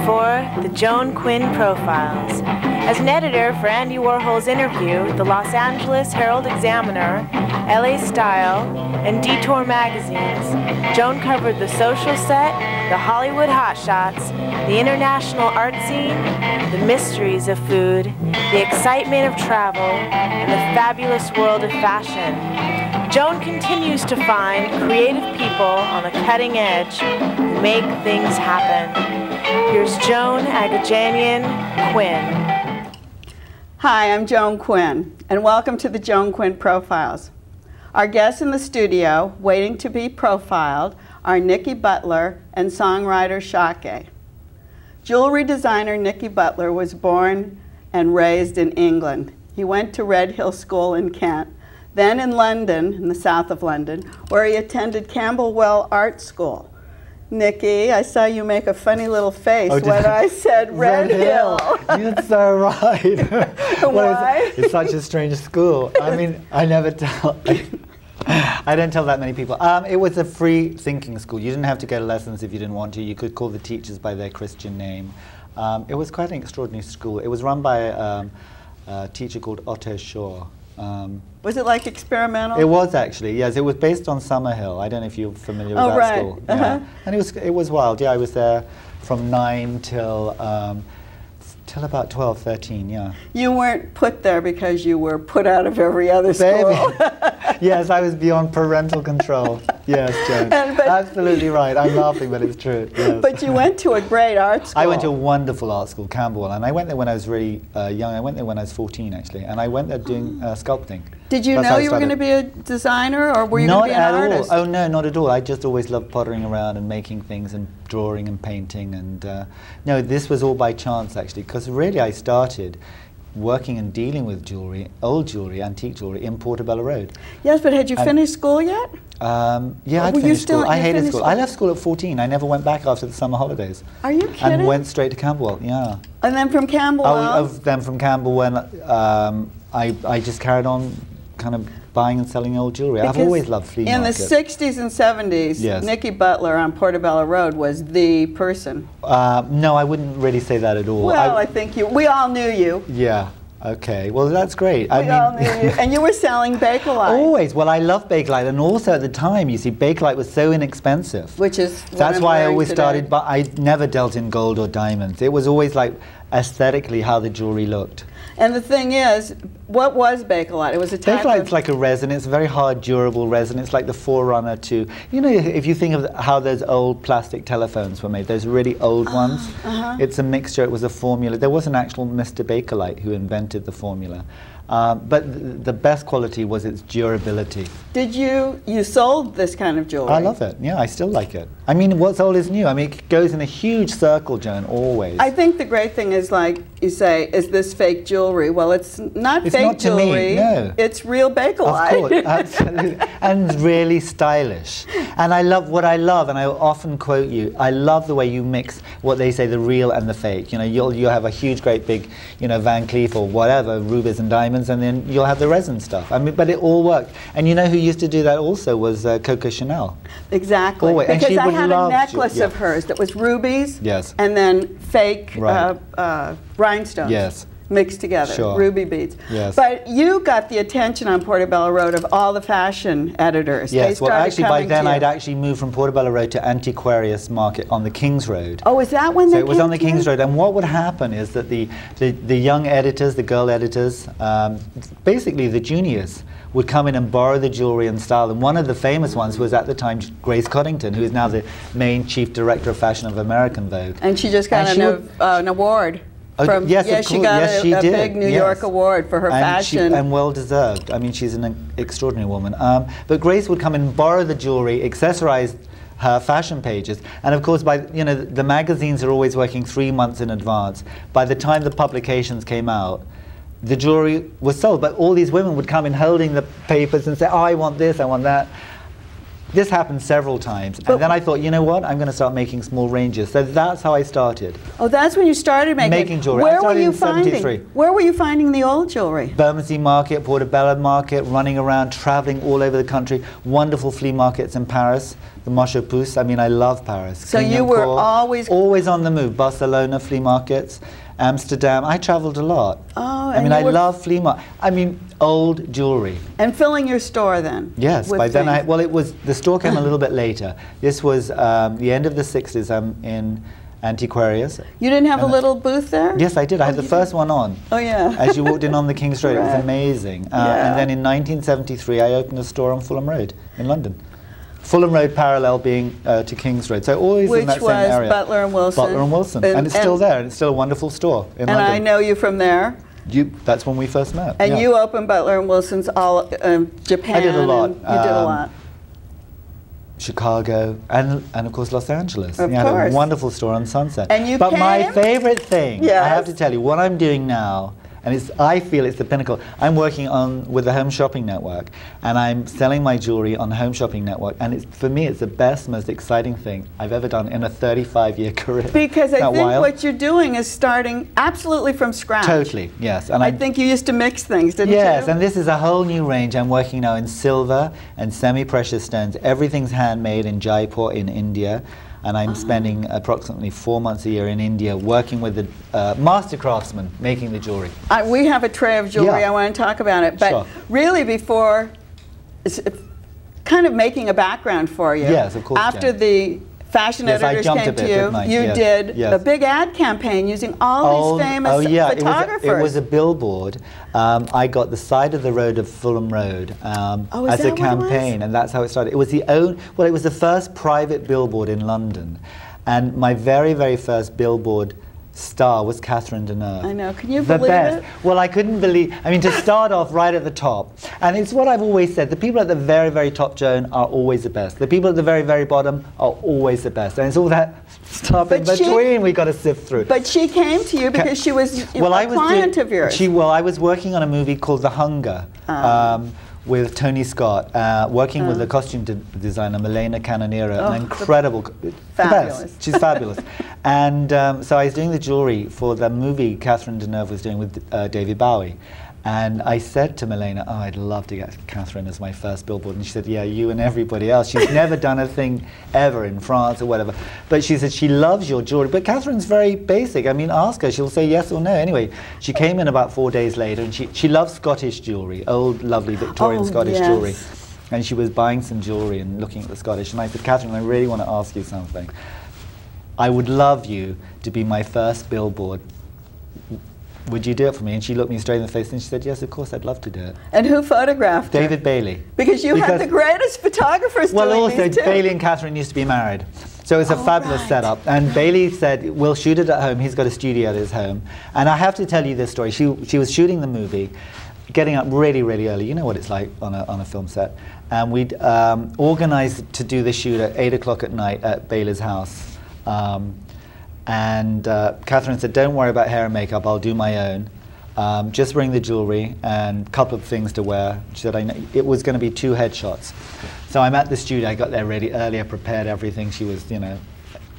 for the Joan Quinn Profiles. As an editor for Andy Warhol's Interview, the Los Angeles Herald-Examiner, LA Style, and Detour magazines, Joan covered the social set, the Hollywood hotshots, the international art scene, the mysteries of food, the excitement of travel, and the fabulous world of fashion. Joan continues to find creative people on the cutting edge who make things happen. Here's Joan Agajanian Quinn. Hi, I'm Joan Quinn, and welcome to the Joan Quinn Profiles. Our guests in the studio, waiting to be profiled, are Nicky Butler and songwriter Shakeh. Jewelry designer Nicky Butler was born and raised in England. He went to Red Hill School in Kent, then in London, in the south of London, where he attended Camberwell Art School. Nicky, I saw you make a funny little face when I said Red Hill. You're so right. Why? It's such a strange school. I mean, I never tell. I don't tell that many people. It was a free thinking school. You didn't have to go to lessons if you didn't want to. You could call the teachers by their Christian name. It was quite an extraordinary school. It was run by a teacher called Otto Shaw. Was it like experimental? It was actually, yes. It was based on Summerhill. I don't know if you're familiar with that school. Yeah. And it was wild. Yeah, I was there from 9 till about 12, 13, yeah. You weren't put there because you were put out of every other school. Yes, I was beyond parental control. Yes, Joan. Absolutely right. I'm laughing, but it's true. Yes. But you went to a great art school. I went to a wonderful art school, Camberwell, and I went there when I was really young. I went there when I was 14, actually, and I went there doing sculpting. Did you know you were going to be a designer, or were you going to be an artist? Not at all. Oh, no, not at all. I just always loved pottering around and making things and drawing and painting. And no, this was all by chance, actually, because really I started working and dealing with jewelry, old jewelry, antique jewelry, in Portobello Road. Yes, but had you finished school yet? Yeah, I'd finished school. I hated school. I left school at 14. I never went back after the summer holidays. Are you kidding? And went straight to Camberwell, yeah. And then from Camberwell? Then from Camberwell, I just carried on kind of buying and selling old jewelry. I've always loved flea markets. In the 60s and 70s, yes, Nicky Butler on Portobello Road was the person. No, I wouldn't really say that at all. Well, I think we all knew you. Yeah. Okay, well that's great. We all knew you. And you were selling Bakelite. Always. Well, I love Bakelite, and also at the time, you see, Bakelite was so inexpensive. Which is that's why I always started, but I never dealt in gold or diamonds. It was always like aesthetically how the jewelry looked. And the thing is, what was Bakelite? It was a type Bakelite's like a resin. It's a very hard, durable resin. It's like the forerunner to, you know, if you think of how those old plastic telephones were made, those really old ones. It's a mixture. It was a formula. There was an actual Mr. Bakelite who invented the formula. But the best quality was its durability. Did you sold this kind of jewelry? I love it. Yeah, I still like it. I mean, what's old is new. I mean, it goes in a huge circle, Joan, always. I think the great thing is, like you say, is this fake jewelry? Well, it's not fake jewelry. To me, no. It's real Bakelite. Of course, absolutely. And really stylish. And I love what I love, and I often quote you, I love the way you mix what they say, the real and the fake. You know, you'll have a huge, great big, you know, Van Cleef or whatever, rubies and diamonds, and then you'll have the resin stuff. I mean, but it all worked. And you know who used to do that also was Coco Chanel. Exactly. Always. Because I had a necklace of hers that was rubies, yes, and then fake rhinestones. Yes. Mixed together, sure, ruby beads. Yes. But you got the attention on Portobello Road of all the fashion editors. Yes, well actually by then I'd actually moved from Portobello Road to Antiquarius Market on the King's Road. Oh, is that when so it was on the King's Road, and what would happen is that the young editors, the girl editors, basically the juniors, would come in and borrow the jewelry and style. And one of the famous ones was at the time Grace Coddington, who is now the main chief director of fashion of American Vogue. And she just got an award. From, yes, she got a big New York award for her fashion. And well deserved. I mean, she's an extraordinary woman. But Grace would come and borrow the jewelry, accessorize her fashion pages, and of course, the magazines are always working 3 months in advance. By the time the publications came out, the jewelry was sold. But all these women would come in holding the papers and say, "Oh, I want this, I want that." this happened several times, and then I thought, you know what, I'm going to start making small ranges. So that's how I started. Oh, that's when you started making jewelry. Where I started were you in 73. finding? Where were you finding the old jewelry? Bermondsey Market, Portobello Market, running around, traveling all over the country. Wonderful flea markets in Paris, the Marché aux Puces. I mean, I love Paris. So you were always on the move. Barcelona flea markets, Amsterdam. I traveled a lot. Oh, I mean, I love flea market. I mean, old jewelry. And filling your store then? Yes. By then, the store came a little bit later. This was the end of the 60s. I'm in Antiquarius. You didn't have a little booth there? Yes, I did. I had the first one on. Oh, yeah. As you walked in on the King's Road. Right. It was amazing. Yeah. And then in 1973, I opened a store on Fulham Road in London. Fulham Road parallel being to King's Road. So always in that same area. Which was Butler and Wilson. Butler and Wilson. And it's still there. And it's still a wonderful store in London. And I know you from there. That's when we first met. And you opened Butler and Wilson's all Japan. I did a lot. You did a lot. Chicago and of course Los Angeles. Of course. Had a wonderful store on Sunset. And but my favorite thing, yes. I have to tell you, what I'm doing now, and I feel it's the pinnacle. I'm working with the Home Shopping Network, and I'm selling my jewelry on the Home Shopping Network, and for me it's the best, most exciting thing I've ever done in a 35-year career. Because I think what you're doing is starting absolutely from scratch. Totally, yes. And I think you used to mix things, didn't you? Yes, and this is a whole new range. I'm working now in silver and semi-precious stones. Everything's handmade in Jaipur in India. And I'm spending approximately 4 months a year in India working with the master craftsmen making the jewelry. We have a tray of jewelry. I want to talk about it. But really before, kind of making a background for you. Yes, of course. After the fashion editors came to you, you did a big ad campaign using all these famous photographers. It was a billboard. I got the side of the road of Fulham Road as a campaign, and that's how it started. It was it was the first private billboard in London, and my very, very first billboard star was Catherine Deneuve. I know. Can you believe it? Well, I couldn't believe. I mean, to start off right at the top, and it's what I've always said: the people at the very, very top, Joan, are always the best. The people at the very, very bottom are always the best, and it's all that stuff in between we got to sift through. But she came to you because she was a client of yours. I was working on a movie called The Hunger. With Tony Scott, working with the costume designer Milena Canoniera, an incredible, fabulous. She's fabulous. And so I was doing the jewelry for the movie Catherine Deneuve was doing with David Bowie. And I said to Milena, oh, I'd love to get Catherine as my first billboard. And she said, yeah, you and everybody else. She's never done a thing ever in France or whatever. But she said she loves your jewelry. But Catherine's very basic. I mean, ask her. She'll say yes or no. Anyway, she came in about 4 days later, and she loves Scottish jewelry, old, lovely Victorian Scottish jewelry. And she was buying some jewelry and looking at the Scottish. And I said, Catherine, I really want to ask you something. I would love you to be my first billboard. Would you do it for me? And she looked me straight in the face and she said, yes, of course, I'd love to do it. And who photographed her? David Bailey. Because you had the greatest photographers doing also, these too. Bailey and Catherine used to be married. So it was a fabulous setup. And Bailey said, we'll shoot it at home. He's got a studio at his home. And I have to tell you this story. She was shooting the movie, getting up really, really early. You know what it's like on a film set. And we'd organized to do the shoot at 8 o'clock at night at Bailey's house. And Catherine said, don't worry about hair and makeup, I'll do my own. Just bring the jewelry and a couple of things to wear. She said, I know. It was going to be 2 headshots. So I'm at the studio, I got there ready early, I prepared everything. She was, you know,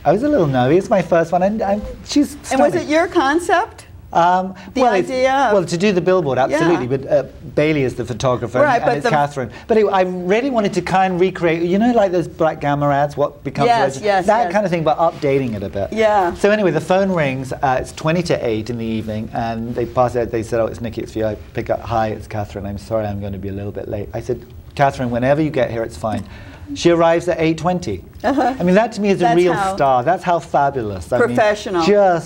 I was a little nervous. It's my first one, and she's stunning. And was it your concept? The idea? Well, to do the billboard, absolutely. But Bailey is the photographer, and it's Catherine. But I really wanted to kind of recreate, you know, like those Black Gamma ads, what becomes that kind of thing, but updating it a bit. Yeah. So anyway, the phone rings. It's 20 to 8 in the evening, and they pass it. They said, "Oh, it's Nicky. It's for you." I pick up. Hi, it's Catherine. I'm sorry, I'm going to be a little bit late. I said, Catherine, whenever you get here, it's fine. She arrives at 8:20. I mean, that to me is a real star. That's how fabulous. Professional. I mean,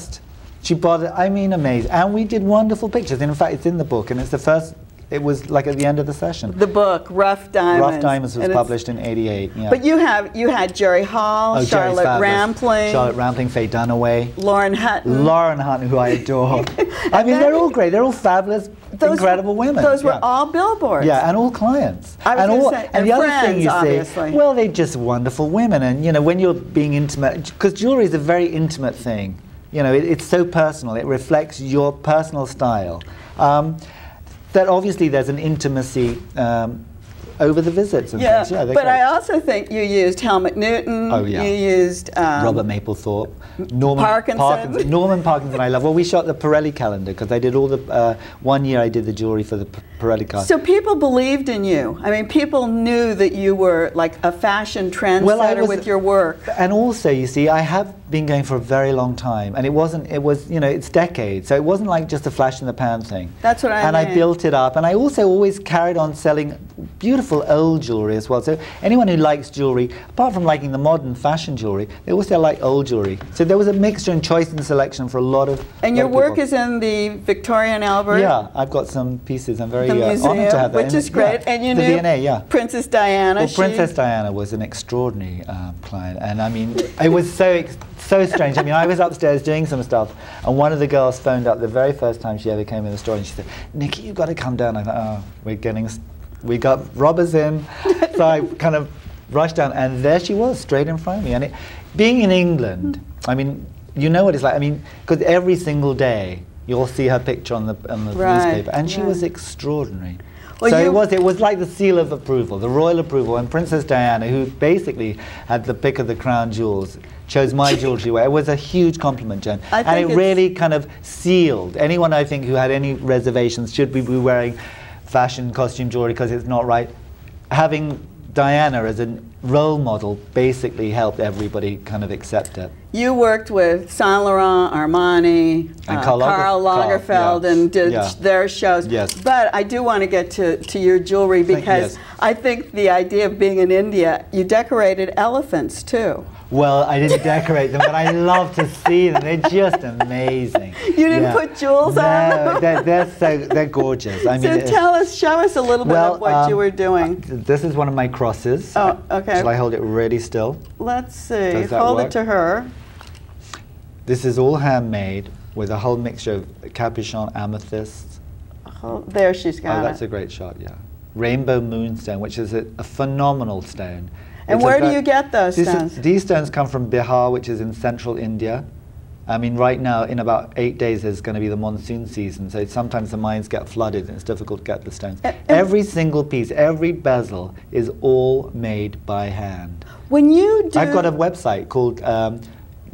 she bothered, I mean, amazing. And we did wonderful pictures. In fact, it's in the book, and it's the first, it was like at the end of the session. The book, Rough Diamonds. Rough Diamonds was published in '88. Yeah. But you had Jerry Hall, Charlotte Rampling. Charlotte Rampling, Faye Dunaway. Lauren Hutton. Lauren Hutton, who I adore. I mean, they're all great. They're all fabulous, incredible women. Those were all billboards. Yeah, and all clients. I was going to say, and the friends, other thing you obviously. say, well, they're just wonderful women. And, you know, when you're being intimate, because jewelry is a very intimate thing. You know, it's so personal. It reflects your personal style. That obviously there's an intimacy over the visits and Yeah, things. Yeah, but I also think you used Helmut Newton. Oh, yeah. You used Robert Mapplethorpe, Norman Parkinson. Norman Parkinson I love. Well, we shot the Pirelli calendar because I did all the, one year I did the jewelry for the Pirelli calendar. So people believed in you. I mean, people knew that you were like a fashion trendsetter with your work. And also, you see, I have been going for a very long time, and it was, you know, it's decades, so it wasn't like just a flash in the pan thing. That's what I mean. And I built it up, and I also always carried on selling beautiful old jewelry as well. So anyone who likes jewelry, apart from liking the modern fashion jewelry, they also like old jewelry. So there was a mixture and choice and selection for a lot of And your work is in the Victoria and Albert? Yeah, I've got some pieces. I'm very honored to have that. Which is great. Yeah, and you the knew V&A, yeah. Princess Diana. Well, Princess Diana was an extraordinary client, and I mean, it was so strange. I mean, I was upstairs doing some stuff, and one of the girls phoned up the very first time she ever came in the store, and she said, "Nicky, you've got to come down." I thought, oh, we got robbers in. So I kind of rushed down, and there she was, straight in front of me. And being in England, I mean, you know what it's like. I mean, because every single day you'll see her picture on the newspaper, and she was extraordinary. Well, so it was like the seal of approval, the royal approval, and Princess Diana, who basically had the pick of the crown jewels, chose my jewelry wear. It was a huge compliment, Joan. And it really kind of sealed. Anyone, I think, who had any reservations, should we be wearing fashion costume jewelry because it's not right, having Diana as a role model basically helped everybody kind of accept it. You worked with Saint Laurent, Armani, and Karl Lagerfeld, and did their shows. Yes. But I do want to get to your jewelry because I think the idea of being in India, you decorated elephants too. Well, I didn't decorate them, but I love to see them. They're just amazing. You didn't put jewels on them? They're gorgeous. I mean, so show us a little bit of what you were doing. This is one of my crosses. Oh, okay. Shall I hold it really still? Let's see. Hold it to her. This is all handmade with a whole mixture of capuchon, amethyst. Oh, there she's got it. Oh, that's a great shot, yeah. Rainbow moonstone, which is a phenomenal stone. And where do you get those stones? These stones come from Bihar, which is in central India. I mean, right now, in about 8 days, there's going to be the monsoon season, so sometimes the mines get flooded and it's difficult to get the stones. Every single piece, every bezel is all made by hand. When you do... I've got a website called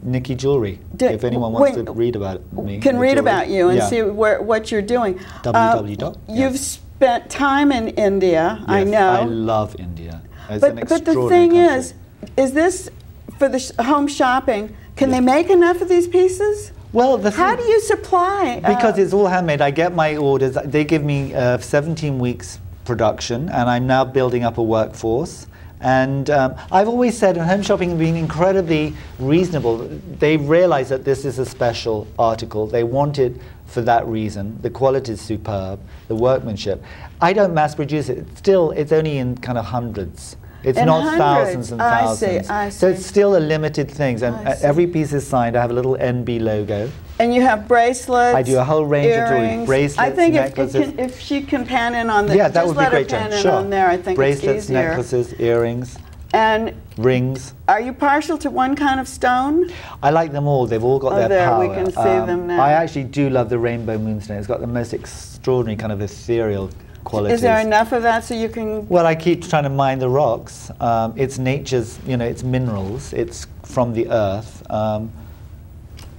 Nicky Jewelry, if anyone wants to read about me. Can read about you and see what you're doing. www. You've spent time in India, yes, I know. I love India. But the thing is this for the home shopping? Can they make enough of these pieces? Well, how do you supply? Because it's all handmade. I get my orders. They give me 17 weeks production, and I'm now building up a workforce. And I've always said, home shopping has been incredibly reasonable. They realize that this is a special article. They want it for that reason. The quality is superb, the workmanship. I don't mass produce it. It's only in kind of hundreds. It's not thousands and thousands. I see. So it's still a limited thing. And every piece is signed. I have a little NB logo. And you have bracelets. I do a whole range of jewelry. Bracelets, I think necklaces. if she can pan in on the, yeah, that would be great. Pan in on there. I think bracelets, it's easier. necklaces, earrings, and rings. Are you partial to one kind of stone? I like them all. They've all got their power. We can see them now. I actually do love the rainbow moonstone. It's got the most extraordinary kind of ethereal qualities. Is there enough of that so you can... Well, I keep trying to mine the rocks. It's nature's, it's minerals. It's from the earth.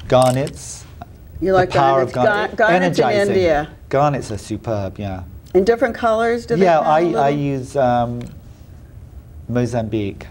Garnets. You like garnets? Garnets in India. Garnets are superb, yeah. In different colors, do they? Yeah, I use Mozambique.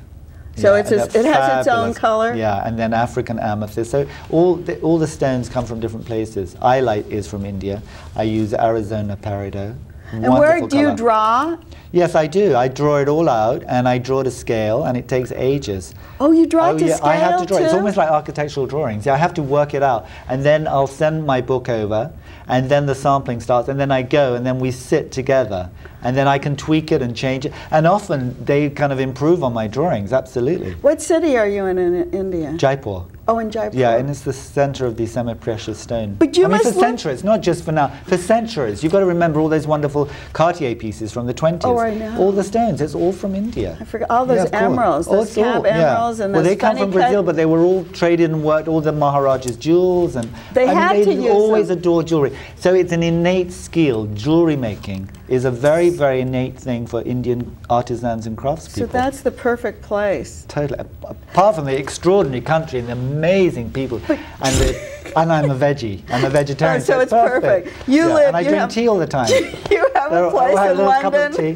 So it has its own color? Yeah, and then African amethyst. So all the stones come from different places. Iolite is from India. I use Arizona peridot. And where do you draw? Yes, I do. I draw it all out, and I draw to scale, and it takes ages. Oh, you draw to scale, I have to draw. too? It's almost like architectural drawings. I have to work it out, and then I'll send my book over, and then the sampling starts, and then I go, and then we sit together, and then I can tweak it and change it. And often they kind of improve on my drawings, absolutely. What city are you in India? Jaipur. Oh, in Jaipur. Yeah, and it's the center of the semi-precious stone. But you must for centuries, not just for now, for centuries. You've got to remember all those wonderful Cartier pieces from the 20s. Oh, I know. All the stones, it's all from India. I forgot, all those emeralds, those cab emeralds and well, those they come from Brazil, but they were all traded and worked, all the Maharaja's jewels. And they had to use always adore jewelry. So it's an innate skill. Jewelry making is a very, very innate thing for Indian artisans and craftspeople. So that's the perfect place. Totally. Apart from the extraordinary country and the amazing people, and I'm a veggie. I'm a vegetarian. Oh, so it's perfect. You live. And I drink tea all the time. You have a place in London.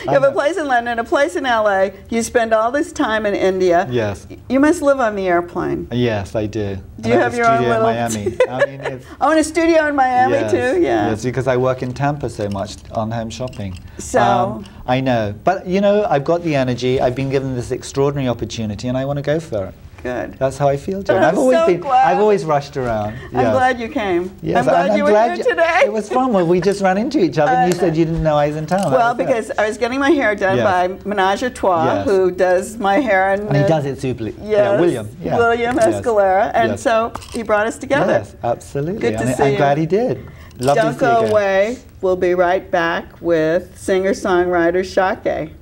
You have a place in London, a place in LA. You spend all this time in India. Yes. You must live on the airplane. Yes, I do. Do you have your own little? Miami. I mean, it's, oh, and a studio in Miami too. Yeah. Yes, because I work in Tampa so much on home shopping. So I know, but you know, I've got the energy. I've been given this extraordinary opportunity, and I want to go for it. Good. That's how I feel, Joan. I'm so glad. I've always rushed around. I'm glad you came. Yes, I'm glad you were here today. It was fun. Well, we just ran into each other, and you said you didn't know I was in town. Well, because I was getting my hair done by Menage a Trois, who does my hair. And he does it superly. Yes, yeah, William. Yeah. William Escalera. And so he brought us together. Yes, absolutely. Good to see you. I'm glad he did. Lovely Don't go away. We'll be right back with singer-songwriter Shakeh.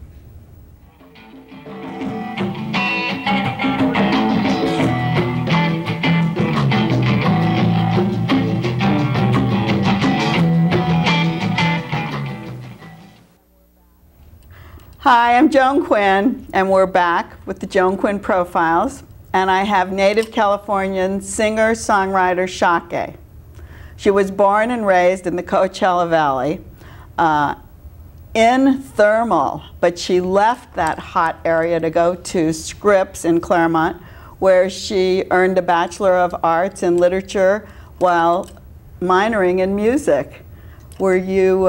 Hi, I'm Joan Quinn, and we're back with the Joan Quinn Profiles, and I have native Californian singer-songwriter Shakeh. She was born and raised in the Coachella Valley in Thermal, but she left that hot area to go to Scripps in Claremont, where she earned a Bachelor of Arts in Literature while minoring in music. Were you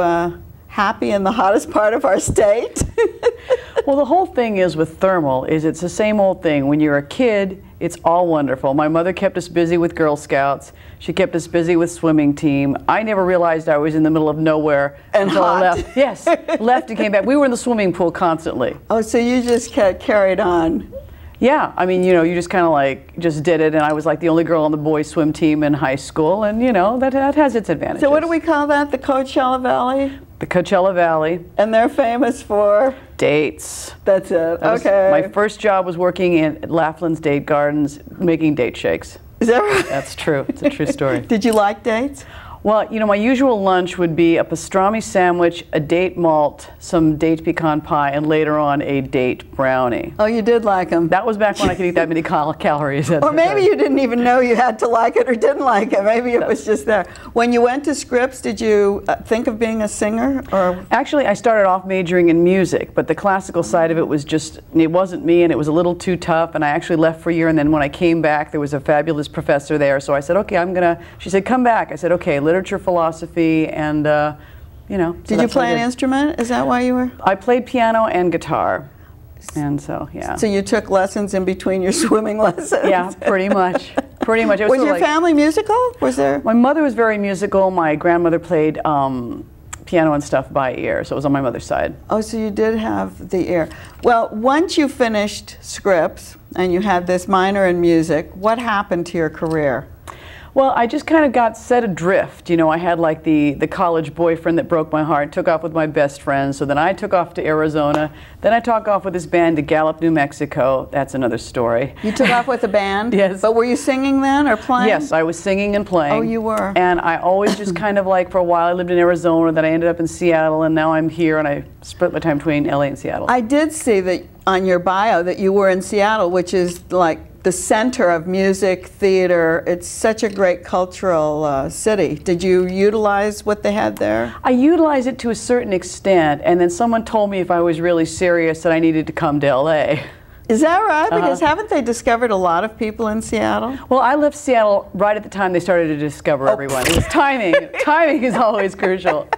happy in the hottest part of our state? Well, the whole thing is with Thermal is it's the same old thing. When you're a kid, it's all wonderful. My mother kept us busy with Girl Scouts. She kept us busy with swimming team. I never realized I was in the middle of nowhere until I left. Yes, left and came back. We were in the swimming pool constantly. Oh, so you just carried on. Yeah, I mean, you know, you just kind of like just did it, and I was like the only girl on the boys swim team in high school, and you know, that has its advantages. So what do we call that, the Coachella Valley? The Coachella Valley. And they're famous for? Dates. That's it, okay. My first job was working in Laughlin's Date Gardens, making date shakes. Is that right? That's true, it's a true story. Did you like dates? Well, you know, my usual lunch would be a pastrami sandwich, a date malt, some date pecan pie, and later on a date brownie. Oh, you did like them. That was back when I could eat that many calories. Or maybe you didn't even know you had to like it or didn't like it. Maybe it was just there. When you went to Scripps, did you think of being a singer? Or? Actually, I started off majoring in music, but the classical side of it was just, it wasn't me, and it was a little too tough, and I actually left for a year, and then when I came back, there was a fabulous professor there, so I said, okay, she said, come back. I said, okay, literature, philosophy, and you know. So did you play an instrument? Is that why you were? I played piano and guitar, and so yeah. So you took lessons in between your swimming lessons? Yeah, pretty much. Pretty much. Was your family musical? Was there? My mother was very musical. My grandmother played piano and stuff by ear, so it was on my mother's side. Oh, so you did have the ear. Well, once you finished Scripps and you had this minor in music, what happened to your career? Well, I just kind of got set adrift. You know, I had like the college boyfriend that broke my heart, took off with my best friend, so then I took off to Arizona. Then I took off with this band to Gallup, New Mexico. That's another story. You took off with a band? Yes. But were you singing then or playing? Yes, I was singing and playing. Oh, you were? And I always just kind of like, for a while I lived in Arizona, then I ended up in Seattle, and now I'm here, and I split my time between LA and Seattle. I did see that on your bio that you were in Seattle, which is like the center of music, theater. It's such a great cultural city. Did you utilize what they had there? I utilized it to a certain extent, and then someone told me if I was really serious that I needed to come to LA. Is that right? Because haven't they discovered a lot of people in Seattle? Well, I left Seattle right at the time they started to discover everyone. It was timing. Timing is always crucial.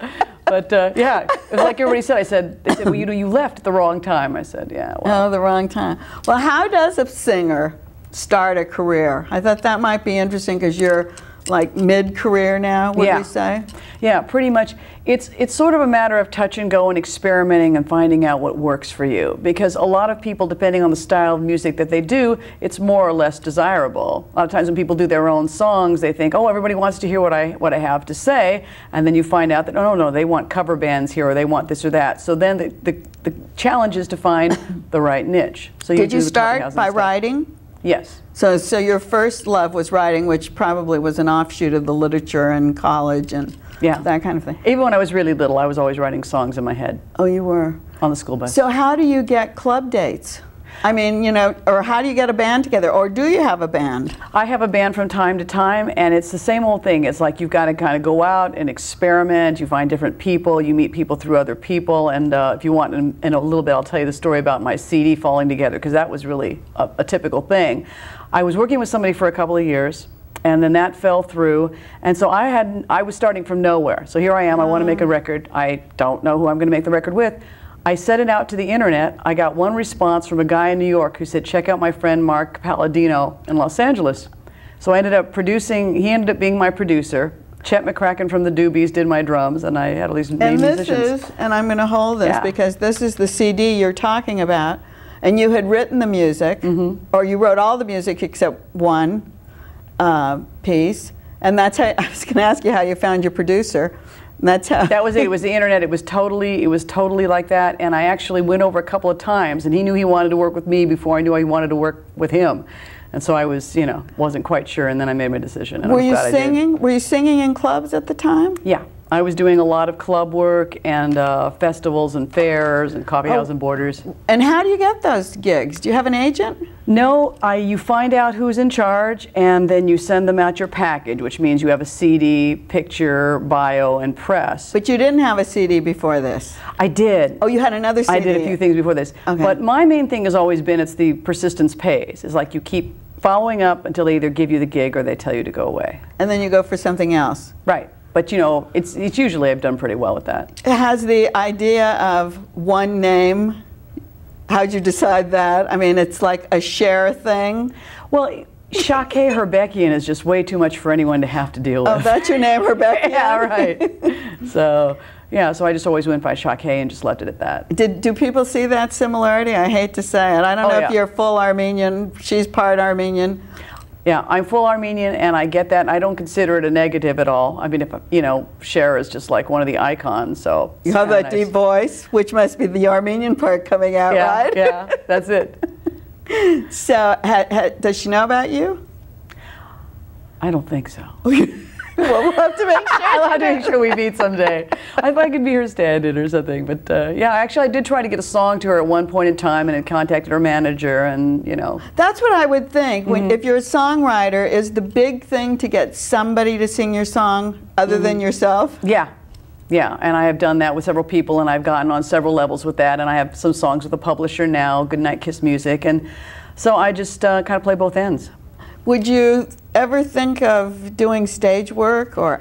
But yeah, it was like everybody said. They said, well, you know, you left at the wrong time. I said, yeah. Well. Oh, the wrong time. Well, how does a singer start a career? I thought that might be interesting because you're like mid-career now, would you say? Yeah, pretty much. It's sort of a matter of touch and go and experimenting and finding out what works for you. Because a lot of people, depending on the style of music that they do, it's more or less desirable. A lot of times when people do their own songs, they think, oh, everybody wants to hear what I have to say, and then you find out that, oh, no, they want cover bands here, or they want this or that. So then the challenge is to find the right niche. So Did you start by writing? Yes. So your first love was writing, which probably was an offshoot of the literature in college and Yeah. That kind of thing. Even when I was really little, I was always writing songs in my head. Oh, you were? On the school bus. So how do you get club dates? I mean, you know, or how do you get a band together? Or do you have a band? I have a band from time to time, and it's the same old thing. It's like you've got to kind of go out and experiment. You find different people. You meet people through other people. And if you want, in a little bit, I'll tell you the story about my CD falling together, because that was really a typical thing. I was working with somebody for a couple of years, and then that fell through. And so I was starting from nowhere. So here I am. I want to make a record. I don't know who I'm going to make the record with. I sent it out to the internet. I got one response from a guy in New York who said, check out my friend Mark Palladino in Los Angeles. So I ended up producing, he ended up being my producer. Chet McCracken from the Doobies did my drums, and I had all these main musicians. And I'm going to hold this because this is the CD you're talking about, and you had written the music, or you wrote all the music except one piece, and that's how, I was going to ask you how you found your producer. That's how. That was it. It was the internet. It was totally like that. And I actually went over a couple of times, and he knew he wanted to work with me before I knew he wanted to work with him. And so I was, you know, wasn't quite sure, and then I made my decision. And Were you singing? Were you singing in clubs at the time? Yeah. I was doing a lot of club work and festivals and fairs and coffee house and borders. And how do you get those gigs? Do you have an agent? No, you find out who's in charge, and then you send them out your package, which means you have a CD, picture, bio, and press. But you didn't have a CD before this? I did. Oh, you had another CD? I did a few things before this. Okay. But my main thing has always been, it's the persistence pays. It's like you keep following up until they either give you the gig or they tell you to go away. And then you go for something else? Right. But you know, it's usually I've done pretty well with that. Has the idea of one name, how'd you decide that? I mean, it's like a share thing? Well, Shakeh Herbekian is just way too much for anyone to have to deal with. Oh, that's your name, Herbekian? Yeah, right. So, yeah, so I just always went by Shakeh and just left it at that. Do people see that similarity? I hate to say it. I don't know if you're full Armenian. She's part Armenian. Yeah, I'm full Armenian, and I get that, and I don't consider it a negative at all. I mean, if you know, Cher is just like one of the icons, so. You have that deep voice, which must be the Armenian part coming out, right? Yeah, that's it. So, does she know about you? I don't think so. Well, we'll have to make sure. I'll have to make sure we meet someday. If I could be her stand-in or something. But yeah, actually, I did try to get a song to her at one point in time, and had contacted her manager, and you know. That's what I would think. If you're a songwriter, is the big thing to get somebody to sing your song other than yourself? Yeah. Yeah, and I have done that with several people, and I've gotten on several levels with that, and I have some songs with a publisher now, Goodnight Kiss Music, and so I just kind of play both ends. Would you ever think of doing stage work or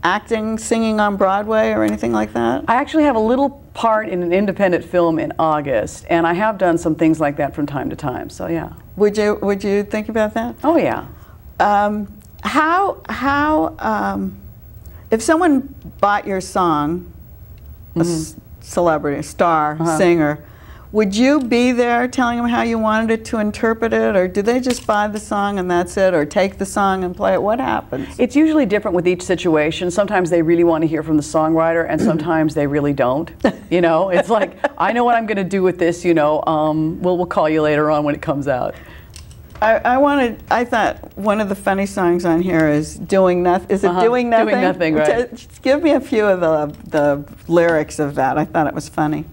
acting, singing on Broadway or anything like that? I actually have a little part in an independent film in August, and I have done some things like that from time to time, so yeah. Would you think about that? Oh yeah. If someone bought your song, a celebrity, a star, singer, would you be there telling them how you wanted it to interpret it, or do they just buy the song and that's it, or take the song and play it? What happens? It's usually different with each situation. Sometimes they really want to hear from the songwriter, and sometimes they really don't. You know, it's like, I know what I'm going to do with this, you know, we'll call you later on when it comes out. I thought one of the funny songs on here is Doing Nothing. Is it Doing Nothing? Doing Nothing, right. Just give me a few of the lyrics of that. I thought it was funny.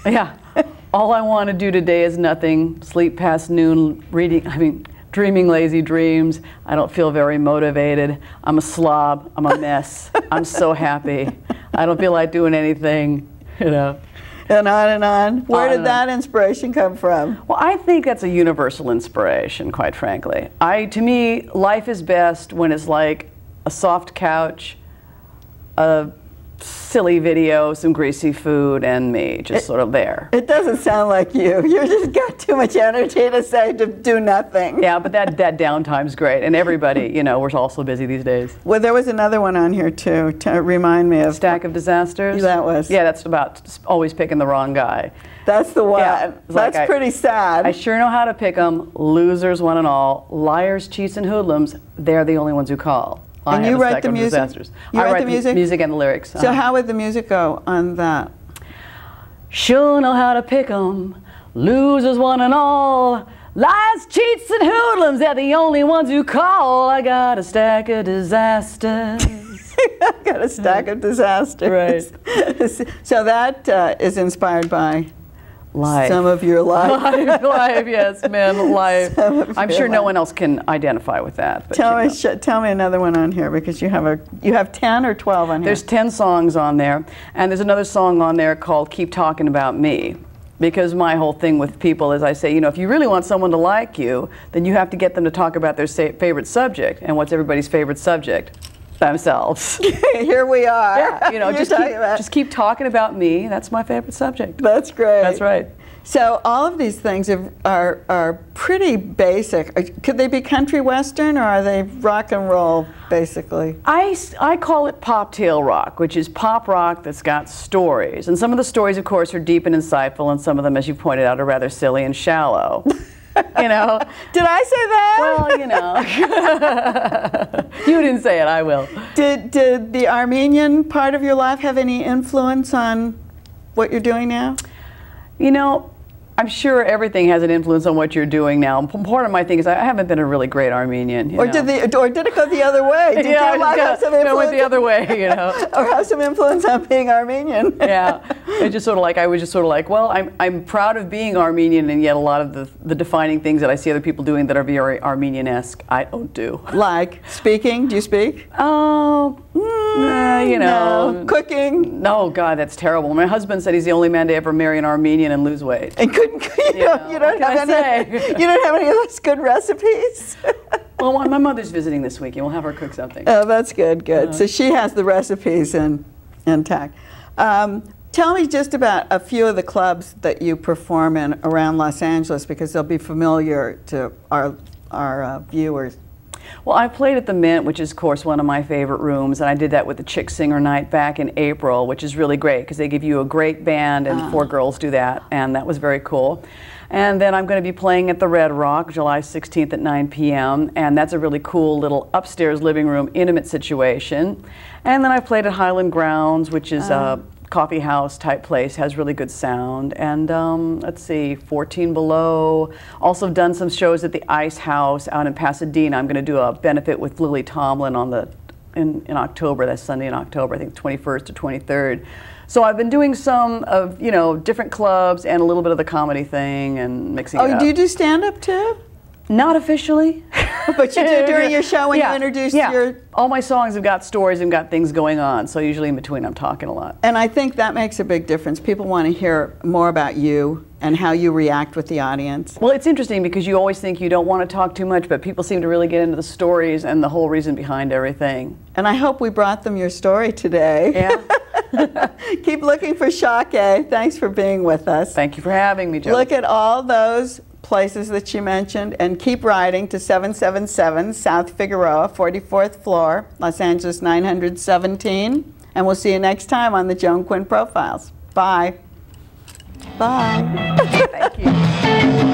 Yeah. All I want to do today is nothing. Sleep past noon, dreaming lazy dreams. I don't feel very motivated. I'm a slob. I'm a mess. I'm so happy. I don't feel like doing anything, you know. And on and on. Where did that inspiration come from? Well, I think that's a universal inspiration, quite frankly. To me, life is best when it's like a soft couch, a silly video, some greasy food, and me just sort of there. It doesn't sound like you. You just got too much energy to say to do nothing. Yeah, but that downtime's great, and everybody, you know, we're all so busy these days. Well, there was another one on here too to remind me of. Stack of Disasters. That was. Yeah, that's about always picking the wrong guy. That's the one. Yeah, that's like pretty sad. I sure know how to pick them. Losers, one and all. Liars, cheats, and hoodlums. They're the only ones who call. And you write the music? I write the music and the lyrics. So how would the music go on that? Sure know how to pick 'em, losers one and all. Lies, cheats, and hoodlums, they're the only ones who call. I got a stack of disasters. I've got a stack of disasters. Right. So that is inspired by Life. some of your life. Life, yes, man, life. I'm sure no one else can identify with that. But Tell me another one on here, because you have 10 or 12 on here. There's 10 songs on there, and there's another song on there called "Keep Talking About Me." Because my whole thing with people is I say, if you really want someone to like you, then you have to get them to talk about their favorite subject. And what's everybody's favorite subject? Themselves. Here we are. Yeah, just keep talking about me. That's my favorite subject. That's great. That's right. So all of these things are pretty basic. Could they be country western, or are they rock and roll, basically? I call it pop-tail rock, which is pop rock that's got stories. And some of the stories, of course, are deep and insightful, and some of them, as you pointed out, are rather silly and shallow. Did I say that? Well, you didn't say it, I will. Did the Armenian part of your life have any influence on what you're doing now? I'm sure everything has an influence on what you're doing now. Part of my thing is I haven't been a really great Armenian. Or did it go the other way? Did your life have some influence? It went the other way, Or have some influence on being Armenian? Yeah, I was just sort of like, well, I'm proud of being Armenian, and yet a lot of the defining things that I see other people doing that are very Armenian-esque, I don't do. Like speaking? Do you speak? Oh, no. Cooking? No, God, that's terrible. My husband said he's the only man to ever marry an Armenian and lose weight. And you don't have any of those good recipes? Well, my mother's visiting this week, and we'll have her cook something. Oh, that's good, good. So she has the recipes intact. Tell me just about a few of the clubs that you perform in around Los Angeles, because they'll be familiar to our viewers. Well, I played at the Mint, which is, of course, one of my favorite rooms, and I did that with the Chick Singer Night back in April, which is really great because they give you a great band, and 4 girls do that, and that was very cool. And then I'm going to be playing at the Red Rock July 16th at 9 p.m., and that's a really cool little upstairs living room intimate situation. And then I played at Highland Grounds, which is a coffee house type place, has really good sound. And let's see, 14 Below. Also done some shows at the Ice House out in Pasadena. I'm going to do a benefit with Lily Tomlin on in October. That's Sunday in October, I think 21st to 23rd. So I've been doing some of, different clubs and a little bit of the comedy thing and mixing it up. Oh, do you do stand-up too? Not officially. But you do during your show when you introduce your... All my songs have got stories and got things going on, so usually in between I'm talking a lot. And I think that makes a big difference. People want to hear more about you and how you react with the audience. Well, it's interesting because you always think you don't want to talk too much, but people seem to really get into the stories and the whole reason behind everything. And I hope we brought them your story today. Yeah. Keep looking for Shakeh. Thanks for being with us. Thank you for having me, Joan. Look at all those places that she mentioned, and keep writing to 777 South Figueroa, 44th floor, Los Angeles 917. And we'll see you next time on the Joan Quinn Profiles. Bye. Bye. Thank you.